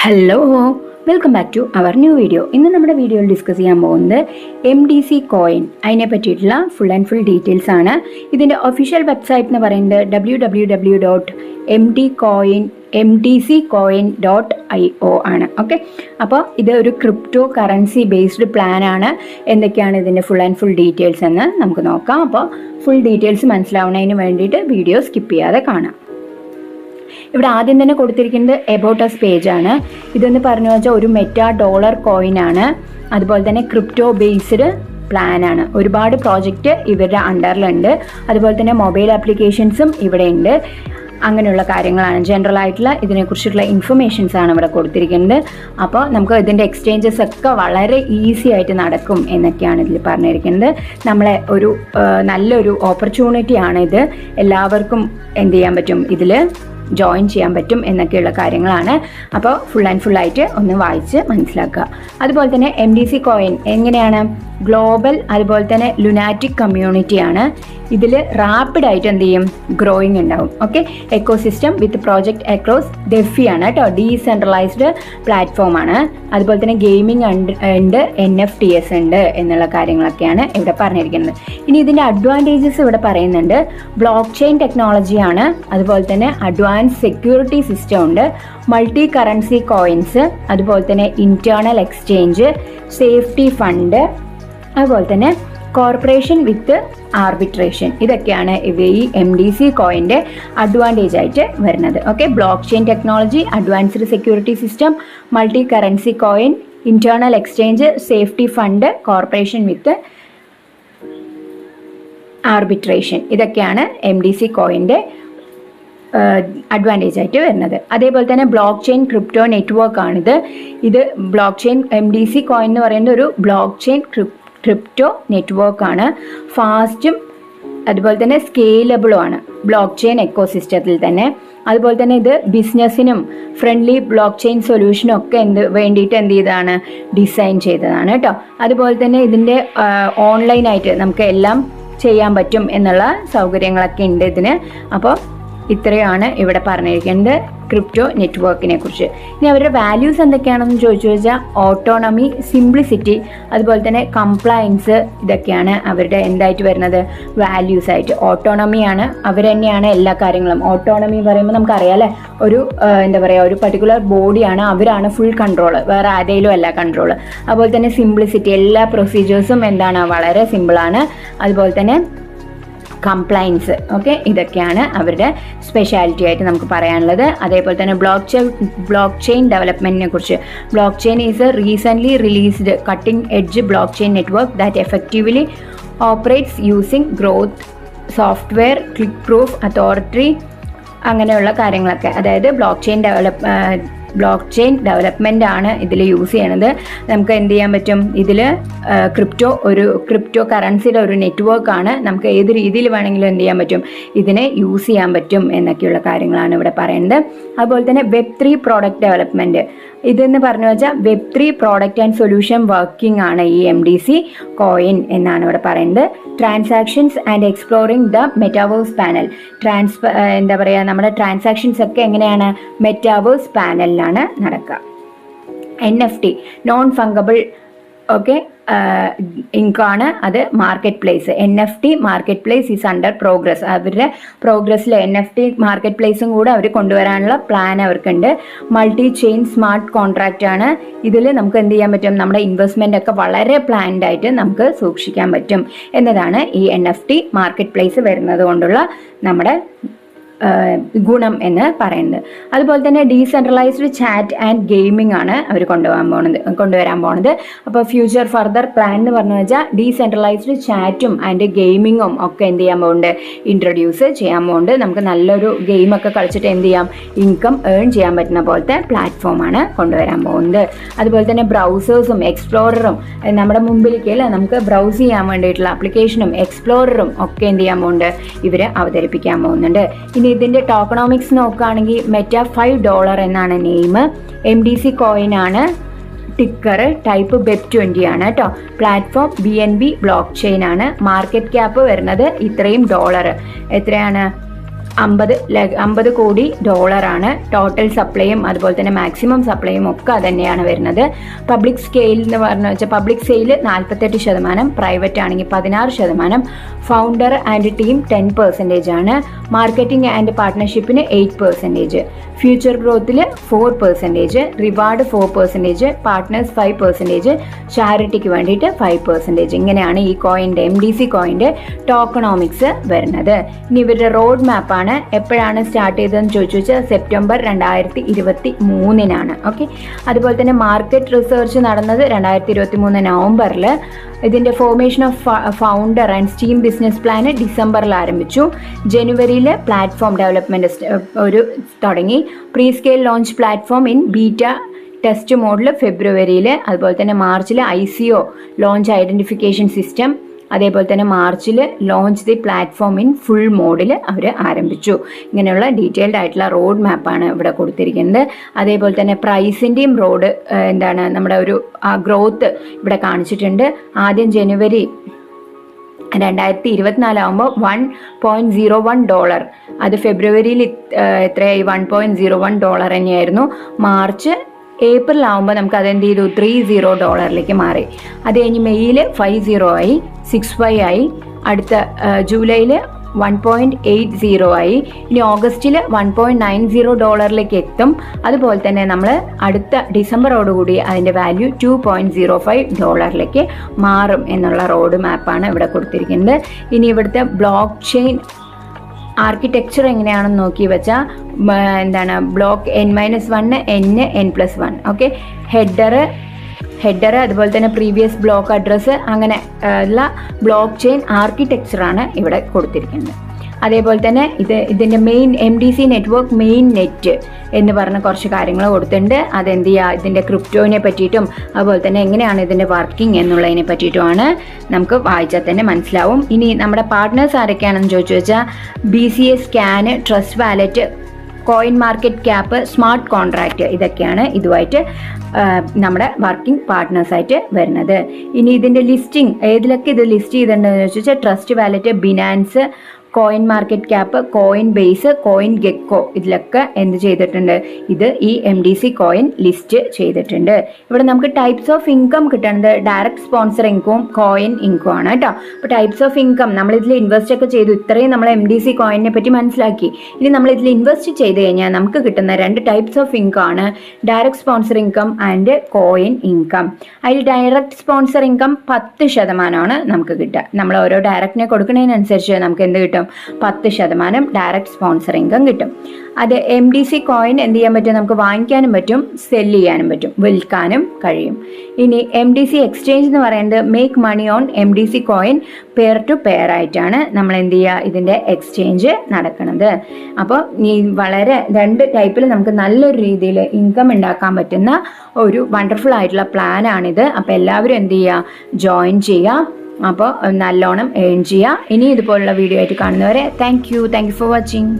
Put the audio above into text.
Hello, welcome back to our new video. ഇന്ന് നമ്മുടെ വീഡിയോയിൽ ഡിസ്കസ് ചെയ്യാൻ പോകുന്നത് MDC കോയിൻ, അതിനെ പറ്റിയിട്ടുള്ള ഫുൾ ആൻഡ് ഫുൾ ഡീറ്റെയിൽസ് ആണ്. ഇതിൻ്റെ ഒഫീഷ്യൽ വെബ്സൈറ്റ് എന്ന് പറയുന്നത് www.mdccoin.io ആണ്. ഓക്കെ, അപ്പോൾ ഇത് ഒരു ക്രിപ്റ്റോ കറൻസി ബേസ്ഡ് പ്ലാൻ ആണ്. എന്തൊക്കെയാണ് ഇതിൻ്റെ ഫുൾ ആൻഡ് ഫുൾ ഡീറ്റെയിൽസ് എന്ന് നമുക്ക് നോക്കാം. അപ്പോൾ ഫുൾ ഡീറ്റെയിൽസ് മനസ്സിലാവുന്നതിന് വേണ്ടിയിട്ട് വീഡിയോ സ്കിപ്പ് ചെയ്യാതെ കാണാം. ഇവിടെ ആദ്യം തന്നെ കൊടുത്തിരിക്കുന്നത് എബൌട്ട് അസ് പേജ് ആണ്. ഇതെന്ന് പറഞ്ഞു വെച്ചാൽ ഒരു മെറ്റാ ഡോളർ കോയിൻ ആണ്. അതുപോലെ തന്നെ ക്രിപ്റ്റോ ബേസ്ഡ് പ്ലാൻ ആണ്. ഒരുപാട് പ്രോജക്റ്റ് ഇവരുടെ അണ്ടറിലുണ്ട്. അതുപോലെ തന്നെ മൊബൈൽ ആപ്ലിക്കേഷൻസും ഇവിടെ ഉണ്ട്. അങ്ങനെയുള്ള കാര്യങ്ങളാണ്, ജനറൽ ആയിട്ടുള്ള ഇതിനെക്കുറിച്ചുള്ള ഇൻഫർമേഷൻസ് ആണ് ഇവിടെ കൊടുത്തിരിക്കുന്നത്. അപ്പോൾ നമുക്ക് ഇതിൻ്റെ എക്സ്ചേഞ്ചസ് ഒക്കെ വളരെ ഈസി ആയിട്ട് നടക്കും എന്നൊക്കെയാണ് ഇതിൽ പറഞ്ഞിരിക്കുന്നത്. നമ്മളെ ഒരു നല്ലൊരു ഓപ്പർച്യൂണിറ്റിയാണ് ഇത്. എല്ലാവർക്കും എന്ത് ചെയ്യാൻ പറ്റും, ഇതിൽ ജോയിൻ ചെയ്യാൻ പറ്റും എന്നൊക്കെയുള്ള കാര്യങ്ങളാണ്. അപ്പോൾ ഫുൾ ആൻഡ് ഫുൾ ആയിട്ട് ഒന്ന് വായിച്ച് മനസ്സിലാക്കുക. അതുപോലെ തന്നെ MDC കോയിൻ എങ്ങനെയാണ്, ഗ്ലോബൽ അതുപോലെ തന്നെ ലുനാറ്റിക് കമ്മ്യൂണിറ്റിയാണ്. ഇതിൽ റാപ്പിഡായിട്ട് എന്ത് ചെയ്യും, ഗ്രോയിങ് ഉണ്ടാവും. ഓക്കെ, എക്കോസിസ്റ്റം വിത്ത് പ്രോജക്റ്റ് അക്രോസ് ഡെഫി ആണ് കേട്ടോ, ഡീസെൻട്രലൈസ്ഡ് പ്ലാറ്റ്ഫോം ആണ്. അതുപോലെ തന്നെ ഗെയിമിംഗ് ഉണ്ട്, NFTs ഉണ്ട് എന്നുള്ള കാര്യങ്ങളൊക്കെയാണ് ഇവിടെ പറഞ്ഞിരിക്കുന്നത്. ഇനി ഇതിൻ്റെ അഡ്വാൻറ്റേജസ് ഇവിടെ പറയുന്നുണ്ട്. ബ്ലോക്ക് ചെയിൻ ടെക്നോളജിയാണ്. അതുപോലെ തന്നെ അഡ്വാൻസ് സെക്യൂരിറ്റി സിസ്റ്റം ഉണ്ട്, മൾട്ടി കറൻസി കോയിൻസ്, അതുപോലെ തന്നെ ഇന്റേണൽ എക്സ്ചേഞ്ച്, സേഫ്റ്റി ഫണ്ട്, അതുപോലെ തന്നെ കോർപ്പറേഷൻ വിത്ത് ആർബിട്രേഷൻ. ഇതൊക്കെയാണ് ഈ MDC കോയിൻ്റെ അഡ്വാൻറ്റേജ് ആയിട്ട് വരുന്നത്. Okay, block chain technology, advanced security system, multi currency coin, internal exchange, safety fund, corporation with arbitration. ഇതൊക്കെയാണ് MDC കോയിൻ്റെ അഡ്വാൻറ്റേജ് ആയിട്ട് വരുന്നത്. അതേപോലെ തന്നെ ബ്ലോക്ക് ചെയിൻ ക്രിപ്റ്റോ നെറ്റ്വർക്ക് ആണിത്. ഇത് ബ്ലോക്ക് ചെയിൻ MDC കോയിൻ എന്ന് പറയുന്നത് ഒരു ബ്ലോക്ക് ചെയിൻ ക്രിപ്റ്റോ നെറ്റ്വർക്ക് ആണ്. ഫാസ്റ്റും അതുപോലെ തന്നെ സ്കെയിലബിളും ആണ് ബ്ലോക്ക് ചെയിൻ എക്കോസിസ്റ്റത്തിൽ തന്നെ. അതുപോലെ തന്നെ ഇത് ബിസിനസ്സിനും ഫ്രണ്ട്ലി ബ്ലോക്ക് ചെയിൻ സൊല്യൂഷനും ഒക്കെ വേണ്ടിയിട്ട് എന്ത് ചെയ്തതാണ്, ഡിസൈൻ ചെയ്തതാണ് കേട്ടോ. അതുപോലെ തന്നെ ഇതിൻ്റെ ഓൺലൈനായിട്ട് നമുക്ക് എല്ലാം ചെയ്യാൻ പറ്റും എന്നുള്ള സൗകര്യങ്ങളൊക്കെ ഉണ്ട് ഇതിന്. അപ്പോൾ ഇത്രയാണ് ഇവിടെ പറഞ്ഞിരിക്കുന്നത് ക്രിപ്റ്റോ നെറ്റ്വർക്കിനെ കുറിച്ച്. ഇനി അവരുടെ വാല്യൂസ് എന്തൊക്കെയാണെന്ന് ചോദിച്ചു വെച്ചാൽ ഓട്ടോണമി, സിംപ്ലിസിറ്റി, അതുപോലെ തന്നെ കംപ്ലയൻസ്, ഇതൊക്കെയാണ് അവരുടെ എന്തായിട്ട് വരുന്നത്, വാല്യൂസ് ആയിട്ട്. ഓട്ടോണമിയാണ്, അവർ തന്നെയാണ് എല്ലാ കാര്യങ്ങളും. ഓട്ടോണമി പറയുമ്പോൾ നമുക്കറിയാം അല്ലേ, ഒരു എന്താ പറയുക, ഒരു പർട്ടിക്കുലർ ബോഡിയാണ്, അവരാണ് ഫുൾ കൺട്രോൾ, വേറെ ആരെയും അല്ല കൺട്രോൾ. അതുപോലെ തന്നെ സിംപ്ലിസിറ്റി, എല്ലാ പ്രൊസീജിയേഴ്സും എന്താണ്, വളരെ സിമ്പിളാണ്. അതുപോലെ തന്നെ കംപ്ലയൻസ്. ഓക്കെ, ഇതൊക്കെയാണ് അവരുടെ സ്പെഷ്യാലിറ്റി ആയിട്ട് നമുക്ക് പറയാനുള്ളത്. അതേപോലെ തന്നെ ബ്ലോക്ക് ചെയിൻ ഡെവലപ്മെൻറ്റിനെ കുറിച്ച്. Block chain is A recently released cutting edge block chain network that effectively operates using growth software, click proof, authority, അങ്ങനെയുള്ള കാര്യങ്ങളൊക്കെ. അതായത് ബ്ലോക്ക് ചെയിൻ ഡെവലപ്മെൻ്റ് ആണ് ഇതിൽ യൂസ് ചെയ്യണത്. നമുക്ക് എന്ത് ചെയ്യാൻ പറ്റും, ഇതിൽ ക്രിപ്റ്റോ കറൻസിയുടെ ഒരു നെറ്റ്വർക്കാണ്. നമുക്ക് ഏത് രീതിയിൽ വേണമെങ്കിലും എന്ത് ചെയ്യാൻ പറ്റും, ഇതിനെ യൂസ് ചെയ്യാൻ പറ്റും എന്നൊക്കെയുള്ള കാര്യങ്ങളാണ് ഇവിടെ പറയുന്നത്. അതുപോലെ തന്നെ Web3 പ്രോഡക്റ്റ് ഡെവലപ്മെൻറ്റ്, ഇതെന്ന് പറഞ്ഞു വെച്ചാൽ Web3 product and solution working ആണ് ഈ MDC കോയിൻ എന്നാണ് ഇവിടെ പറയുന്നത്. Transactions and exploring the metaverse panel. എന്താ പറയുക, നമ്മുടെ ട്രാൻസാക്ഷൻസ് ഒക്കെ എങ്ങനെയാണ്, മെറ്റാവേഴ്സ് പാനലിലാണ് നടക്കുക. NFT, നോൺ ഫംഗബിൾ, ഓക്കെ, ഇങ്കാണ് അത്. Market place, NFT market place is under progress. അവരുടെ പ്രോഗ്രസ്സിൽ NFT മാർക്കറ്റ് പ്ലേസും കൂടെ അവർ കൊണ്ടുവരാനുള്ള പ്ലാൻ അവർക്കുണ്ട്. മൾട്ടി ചെയിൻ സ്മാർട്ട് കോൺട്രാക്റ്റ് ആണ്. ഇതിൽ നമുക്ക് എന്ത് ചെയ്യാൻ പറ്റും, നമ്മുടെ ഇൻവെസ്റ്റ്മെൻ്റ് ഒക്കെ വളരെ പ്ലാൻഡ് ആയിട്ട് നമുക്ക് സൂക്ഷിക്കാൻ പറ്റും എന്നതാണ് ഈ NFT മാർക്കറ്റ് പ്ലേസ് വരുന്നത് കൊണ്ടുള്ള നമ്മുടെ ഗുണം എന്ന് പറയുന്നത്. അതുപോലെ തന്നെ ഡീസെൻട്രലൈസ്ഡ് ചാറ്റ് ആൻഡ് ഗെയിമിംഗ് ആണ് അവർ കൊണ്ടുവരാൻ പോണത്. അപ്പോൾ ഫ്യൂച്ചർ ഫർദർ പ്ലാൻ എന്ന് പറഞ്ഞു വെച്ചാൽ ഡീസെൻട്രലൈസ്ഡ് ചാറ്റും ആൻഡ് ഗെയിമിങ്ങും ഒക്കെ എന്ത് ചെയ്യാൻ പോകുന്നുണ്ട്, ഇൻട്രൊഡ്യൂസ് ചെയ്യാൻ പോകുന്നുണ്ട്. നമുക്ക് നല്ലൊരു ഗെയിമൊക്കെ കളിച്ചിട്ട് എന്ത് ചെയ്യാം, ഇൻകം ഏൺ ചെയ്യാൻ പറ്റുന്ന പോലത്തെ പ്ലാറ്റ്ഫോമാണ് കൊണ്ടുവരാൻ പോകുന്നത്. അതുപോലെ തന്നെ ബ്രൗസേഴ്സും എക്സ്പ്ലോററും നമ്മുടെ മുമ്പിലേക്ക് അല്ലേ, നമുക്ക് ബ്രൗസ് ചെയ്യാൻ വേണ്ടിയിട്ടുള്ള ആപ്ലിക്കേഷനും എക്സ്പ്ലോററും ഒക്കെ എന്ത് ചെയ്യാൻ പോകുന്നുണ്ട്, ഇവർ അവതരിപ്പിക്കാൻ പോകുന്നുണ്ട്. ഇനി ഇതിൻ്റെ ടോക്കണോമിക്സ് നോക്കുകയാണെങ്കിൽ $5 എന്നാണ് നെയിം. MDC കോയിൻ ആണ്. ടിക്കർ ടൈപ്പ് BEP20 ആണ് കേട്ടോ. പ്ലാറ്റ്ഫോം BNB ബ്ലോക്ക് ചെയിൻ ആണ്. മാർക്കറ്റ് ക്യാപ്പ് വരുന്നത് ഇത്രയും $. എത്രയാണ്, $50 കോടി ടോട്ടൽ സപ്ലൈയും അതുപോലെ തന്നെ മാക്സിമം സപ്ലൈയും ഒക്കെ തന്നെയാണ് വരുന്നത്. പബ്ലിക് സ്കെയിൽ എന്ന് പറഞ്ഞു വെച്ചാൽ പബ്ലിക് സെയിൽ 48%, പ്രൈവറ്റ് ആണെങ്കിൽ 16%, ഫൗണ്ടർ ആൻഡ് ടീം 10% ആണ്, മാർക്കറ്റിംഗ് ആൻഡ് പാർട്ട്ണർഷിപ്പിന് 8%, ഫ്യൂച്ചർ ഗ്രോത്തിൽ 4%, റിവാർഡ് 4%, പാർട്ട്നേഴ്സ് 5%, ചാരിറ്റിക്ക് വേണ്ടിയിട്ട് 5%. ഇങ്ങനെയാണ് ഈ കോയിൻ്റെ MDC കോയിൻ്റെ ടോക്കണോമിക്സ് വരുന്നത്. ഇനി ഇവരുടെ റോഡ് മാപ്പാണ്. എപ്പോഴാണ് സ്റ്റാർട്ട് ചെയ്തതെന്ന് ചോദിച്ചു വെച്ചാൽ സെപ്റ്റംബർ 2023. ഓക്കെ. അതുപോലെ തന്നെ മാർക്കറ്റ് റിസർച്ച് നടന്നത് 2023 നവംബറിൽ. ഇതിൻ്റെ formation of founder and steam business plan ഡിസംബറിൽ ആരംഭിച്ചു. ജനുവരിയിൽ പ്ലാറ്റ്ഫോം ഡെവലപ്മെൻറ്റ് തുടങ്ങി. Pre scale launch platform in beta test മോഡിൽ ഫെബ്രുവരിയിൽ. അതുപോലെ തന്നെ മാർച്ചിൽ ICO ലോഞ്ച് ഐഡൻറ്റിഫിക്കേഷൻ സിസ്റ്റം. അതേപോലെ തന്നെ മാർച്ചിൽ launch the platform in full മോഡിൽ അവർ ആരംഭിച്ചു. ഇങ്ങനെയുള്ള ഡീറ്റെയിൽഡ് ആയിട്ടുള്ള റോഡ് മാപ്പാണ് ഇവിടെ കൊടുത്തിരിക്കുന്നത്. അതേപോലെ തന്നെ പ്രൈസിൻ്റെയും നമ്മുടെ ഒരു ഗ്രോത്ത് ഇവിടെ കാണിച്ചിട്ടുണ്ട്. ആദ്യം ജനുവരി 2024 ആകുമ്പോൾ $1.01, അത് ഫെബ്രുവരിയിൽ എത്രയായി $1.01 തന്നെയായിരുന്നു. ഏപ്രിൽ ആകുമ്പോൾ നമുക്ക് അതെന്ത് ചെയ്തു $30 മാറി. അത് കഴിഞ്ഞ് മെയ്യിൽ 50 ആയി, 65 ആയി, അടുത്ത ജൂലൈയിൽ 1.80 ആയി, ഇനി ഓഗസ്റ്റിൽ $1.90 എത്തും. അതുപോലെ തന്നെ നമ്മൾ അടുത്ത ഡിസംബറോടുകൂടി അതിൻ്റെ വാല്യൂ $2.05 മാറും എന്നുള്ള റോഡ് മാപ്പാണ് ഇവിടെ കൊടുത്തിരിക്കുന്നത്. ഇനി ഇവിടുത്തെ ബ്ലോക്ക് ചെയിൻ ആർക്കിടെക്ചർ എങ്ങനെയാണെന്ന് നോക്കി വെച്ചാൽ block N-1, N+1. Okay. Header അതുപോലെ തന്നെ പ്രീവിയസ് ബ്ലോക്ക് അഡ്രസ്സ്, അങ്ങനെ ഉള്ള ബ്ലോക്ക് ചെയിൻ ആർക്കിടെക്ചറാണ് ഇവിടെ കൊടുത്തിരിക്കുന്നത്. അതേപോലെ തന്നെ ഇതിൻ്റെ main MDC network main net എന്ന് പറഞ്ഞ കുറച്ച് കാര്യങ്ങൾ കൊടുത്തിട്ടുണ്ട്. അതെന്ത് ചെയ്യുക, ഇതിൻ്റെ ക്രിപ്റ്റോനെ പറ്റിയിട്ടും അതുപോലെ തന്നെ എങ്ങനെയാണ് ഇതിൻ്റെ വർക്കിംഗ് എന്നുള്ളതിനെ പറ്റിയിട്ടുമാണ് നമുക്ക് വായിച്ചാൽ തന്നെ മനസ്സിലാവും. ഇനി നമ്മുടെ പാർട്ട്നേഴ്സ് ആരൊക്കെയാണെന്ന് ചോദിച്ചു വെച്ചാൽ BCA scan, Trust Wallet, CoinMarketCap, smart contract, ഇതൊക്കെയാണ് ഇതുമായിട്ട് നമ്മുടെ വർക്കിംഗ് പാർട്ട്നേഴ്സായിട്ട് വരുന്നത്. ഇനി ഇതിൻ്റെ ലിസ്റ്റിംഗ് ഏതിലൊക്കെ ഇത് ലിസ്റ്റ് ചെയ്തിട്ടുണ്ടെന്ന് ചോദിച്ചാൽ Trust Wallet, Binance, CoinMarketCap, Coinbase, CoinGecko, ഇതിലൊക്കെ എന്ത് ചെയ്തിട്ടുണ്ട്, ഇത് ഈ MDC കോയിൻ ലിസ്റ്റ് ചെയ്തിട്ടുണ്ട്. ഇവിടെ നമുക്ക് ടൈപ്സ് ഓഫ് ഇൻകം കിട്ടുന്നത് ഡയറക്റ്റ് സ്പോൺസർ ഇൻകവും കോയിൻ ഇൻകം ആണ് കേട്ടോ. അപ്പോൾ ടൈപ്സ് ഓഫ് ഇൻകം നമ്മളിതിൽ ഇൻവെസ്റ്റ് ഒക്കെ ചെയ്തു. ഇത്രയും നമ്മൾ MDC കോയിനെ പറ്റി മനസ്സിലാക്കി. ഇനി നമ്മളിതിൽ ഇൻവെസ്റ്റ് ചെയ്ത് കഴിഞ്ഞാൽ നമുക്ക് കിട്ടുന്ന 2 ടൈപ്സ് ഓഫ് ഇൻകം ആണ്, direct sponsor income and coin income. അതിൽ ഡയറക്റ്റ് സ്പോൺസർ ഇൻകം 10% നമുക്ക് കിട്ടുക. നമ്മൾ ഓരോ ഡയറക്റ്റിനെ കൊടുക്കുന്നതിനനുസരിച്ച് നമുക്ക് എന്ത് കിട്ടും, 10% ഡയറക്റ്റ് സ്പോൺസർ ഇൻകം കിട്ടും. അത് MDC കോയിൻ എന്ത് ചെയ്യാൻ പറ്റും, നമുക്ക് വാങ്ങിക്കാനും പറ്റും, സെല് ചെയ്യാനും പറ്റും, വിൽക്കാനും കഴിയും. ഇനി MDC എക്സ്ചേഞ്ച് എന്ന് പറയുന്നത് make money on MDC coin pair to pair ആയിട്ടാണ് നമ്മൾ എന്ത് ചെയ്യുക, ഇതിൻ്റെ എക്സ്ചേഞ്ച് നടക്കുന്നത്. അപ്പോൾ ഈ വളരെ 2 ടൈപ്പിൽ നമുക്ക് നല്ലൊരു രീതിയിൽ ഇൻകം ഉണ്ടാക്കാൻ പറ്റുന്ന ഒരു വണ്ടർഫുൾ ആയിട്ടുള്ള പ്ലാനാണിത്. അപ്പോൾ എല്ലാവരും എന്ത് ചെയ്യുക, ജോയിൻ ചെയ്യുക. അപ്പോൾ നല്ലോണം ഏൺ ചെയ്യുക. ഇനി ഇതുപോലുള്ള വീഡിയോ ആയിട്ട് കാണുന്നവരെ താങ്ക് യു ഫോർ വാച്ചിങ്.